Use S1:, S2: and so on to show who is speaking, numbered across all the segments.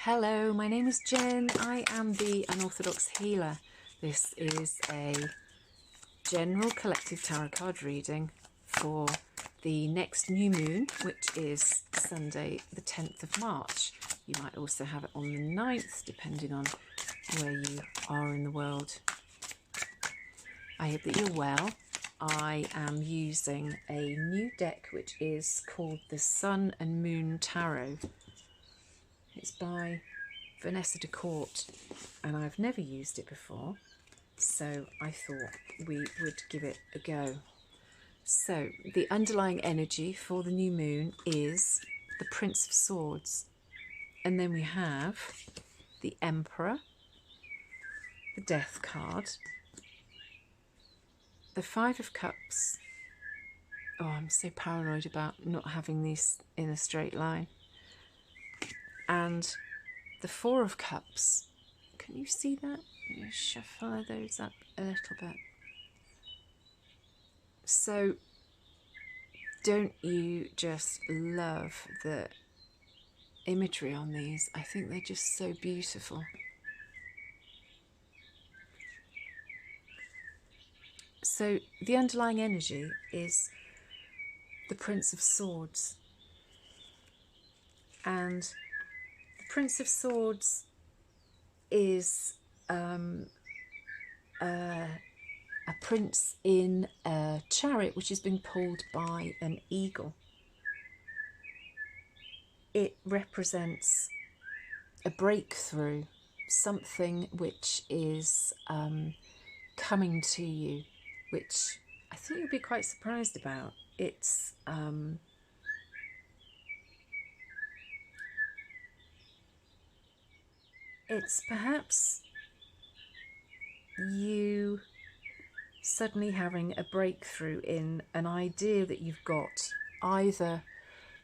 S1: Hello, my name is Jen. I am the Unorthodox Healer. This is a general collective tarot card reading for the next new moon, which is Sunday the 10th of March. You might also have it on the 9th, depending on where you are in the world. I hope that you're well. I am using a new deck which is called the Sun and Moon Tarot. It's by Vanessa de Court and I've never used it before, so I thought we would give it a go. So the underlying energy for the new moon is the Prince of Swords, and then we have the Emperor, the Death card, the Five of Cups. Oh, I'm so paranoid about not having these in a straight line. And the Four of Cups. Can you see that? You shuffle those up a little bit. So, don't you just love the imagery on these? I think they're just so beautiful. So, the underlying energy is the Prince of Swords. And the Prince of Swords is a prince in a chariot which is being pulled by an eagle. It represents a breakthrough, something which is coming to you, which I think you'll be quite surprised about. It's perhaps you suddenly having a breakthrough in an idea that you've got, either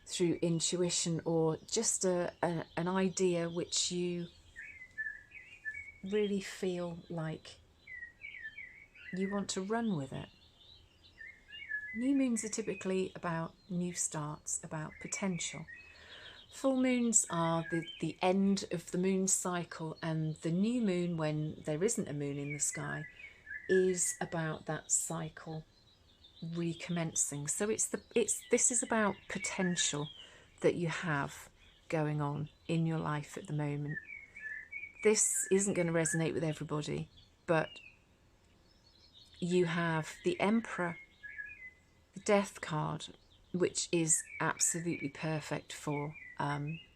S1: through intuition or just an idea which you really feel like you want to run with it. New moons are typically about new starts, about potential. Full moons are the end of the moon cycle, and the new moon, when there isn't a moon in the sky, is about that cycle recommencing. So this is about potential that you have going on in your life at the moment. This isn't going to resonate with everybody, but you have the Emperor, the Death card, which is absolutely perfect for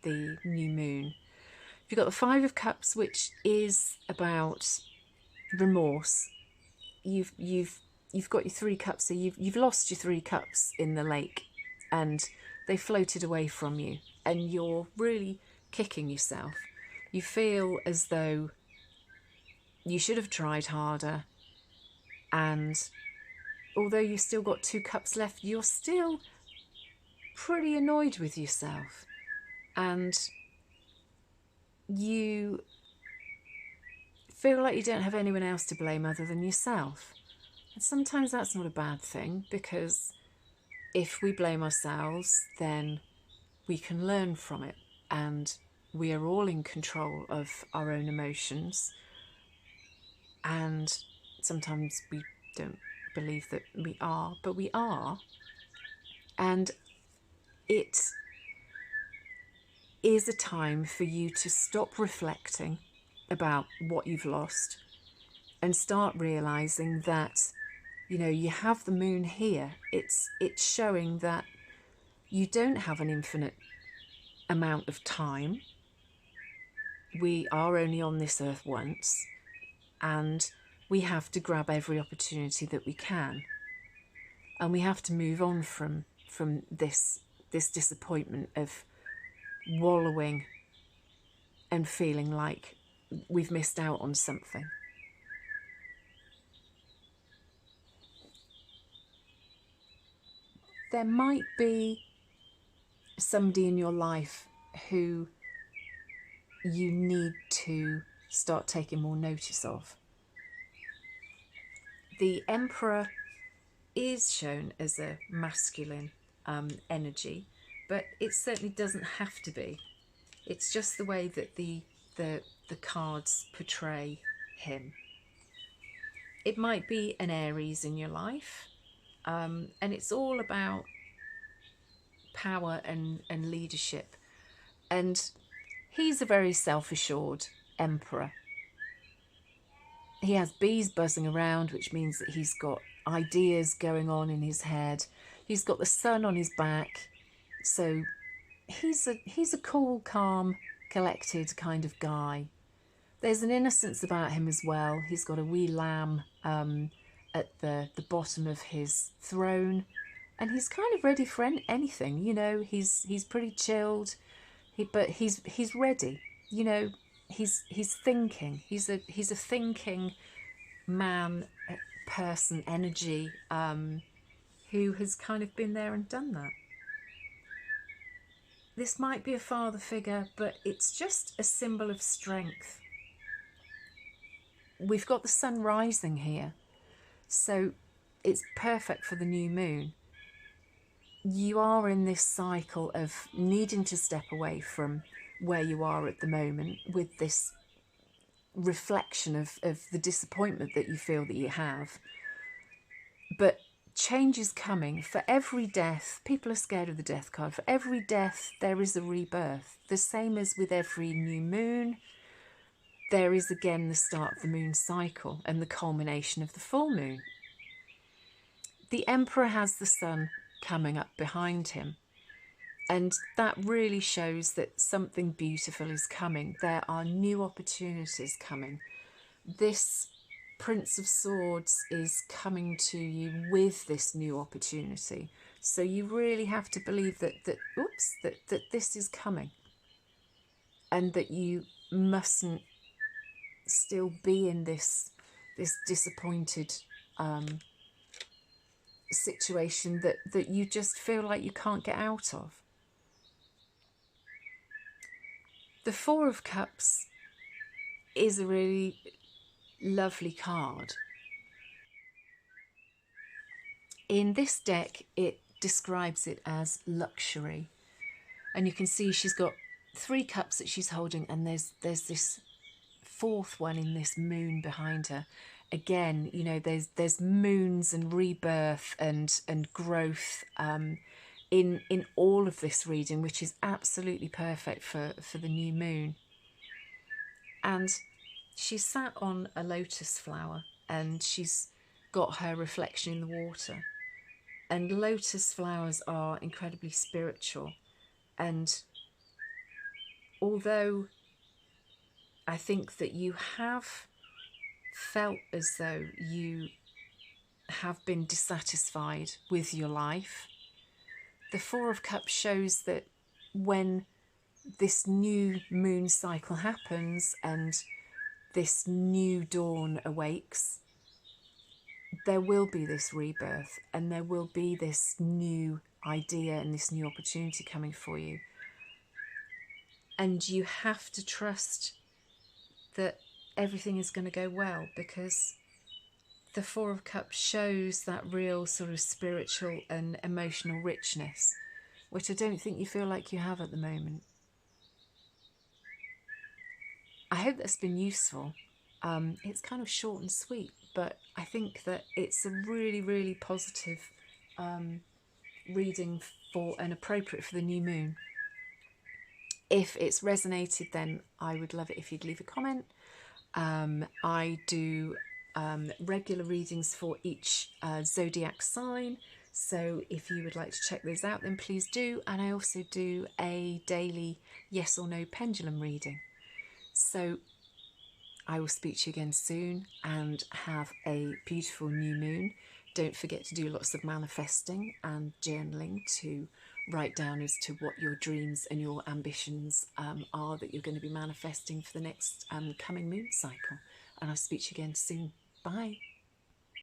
S1: the new moon. You've got the Five of Cups, which is about remorse. You've got your 3 cups, so you've lost your 3 cups in the lake, and they floated away from you, and you're really kicking yourself. You feel as though you should have tried harder, and although you've still got 2 cups left, you're still pretty annoyed with yourself, and you feel like you don't have anyone else to blame other than yourself. And sometimes that's not a bad thing, because if we blame ourselves, then we can learn from it, and we are all in control of our own emotions. And sometimes we don't believe that we are, but we are. And it is a time for you to stop reflecting about what you've lost and start realizing that, you know, you have the moon here. It's showing that you don't have an infinite amount of time. We are only on this earth once, and we have to grab every opportunity that we can, and we have to move on from this disappointment of wallowing and feeling like we've missed out on something. There might be somebody in your life who you need to start taking more notice of. The Emperor is shown as a masculine energy, but it certainly doesn't have to be. It's just the way that the cards portray him. It might be an Aries in your life, and it's all about power and leadership. And he's a very self-assured emperor. He has bees buzzing around, which means that he's got ideas going on in his head. He's got the sun on his back. So he's a cool, calm, collected kind of guy. There's an innocence about him as well. He's got a wee lamb at the bottom of his throne, and he's kind of ready for anything. You know, he's pretty chilled, but he's ready. You know, he's thinking. He's a thinking man, person, energy, who has kind of been there and done that. This might be a father figure, but it's just a symbol of strength. We've got the sun rising here, so it's perfect for the new moon. You are in this cycle of needing to step away from where you are at the moment, with this reflection of the disappointment that you feel that you have. But change is coming. For every death, people are scared of the death card. For every death, there is a rebirth. The same as with every new moon, there is again the start of the moon cycle and the culmination of the full moon. The Emperor has the sun coming up behind him, and that really shows that something beautiful is coming. There are new opportunities coming. This Prince of Swords is coming to you with this new opportunity. So you really have to believe that this is coming, and that you mustn't still be in this disappointed situation that you just feel like you can't get out of. The Four of Cups is a really lovely card. In this deck, it describes it as luxury, and you can see she's got 3 cups that she's holding, and there's this 4th one in this moon behind her. Again, you know, there's moons and rebirth and growth in all of this reading, which is absolutely perfect for the new moon. And she's sat on a lotus flower, and she's got her reflection in the water. And lotus flowers are incredibly spiritual. And although I think that you have felt as though you have been dissatisfied with your life, the Four of Cups shows that when this new moon cycle happens and this new dawn awakes, there will be this rebirth, and there will be this new idea and this new opportunity coming for you. And you have to trust that everything is going to go well, because the Four of Cups shows that real sort of spiritual and emotional richness, which I don't think you feel like you have at the moment. I hope that's been useful. It's kind of short and sweet, but I think that it's a really, really positive reading for and appropriate for the new moon. If it's resonated, then I would love it if you'd leave a comment. I do regular readings for each zodiac sign, so if you would like to check those out, then please do. And I also do a daily yes or no pendulum reading. So I will speak to you again soon, and have a beautiful new moon. Don't forget to do lots of manifesting and journaling to write down as to what your dreams and your ambitions are that you're going to be manifesting for the next coming moon cycle. And I'll speak to you again soon. Bye.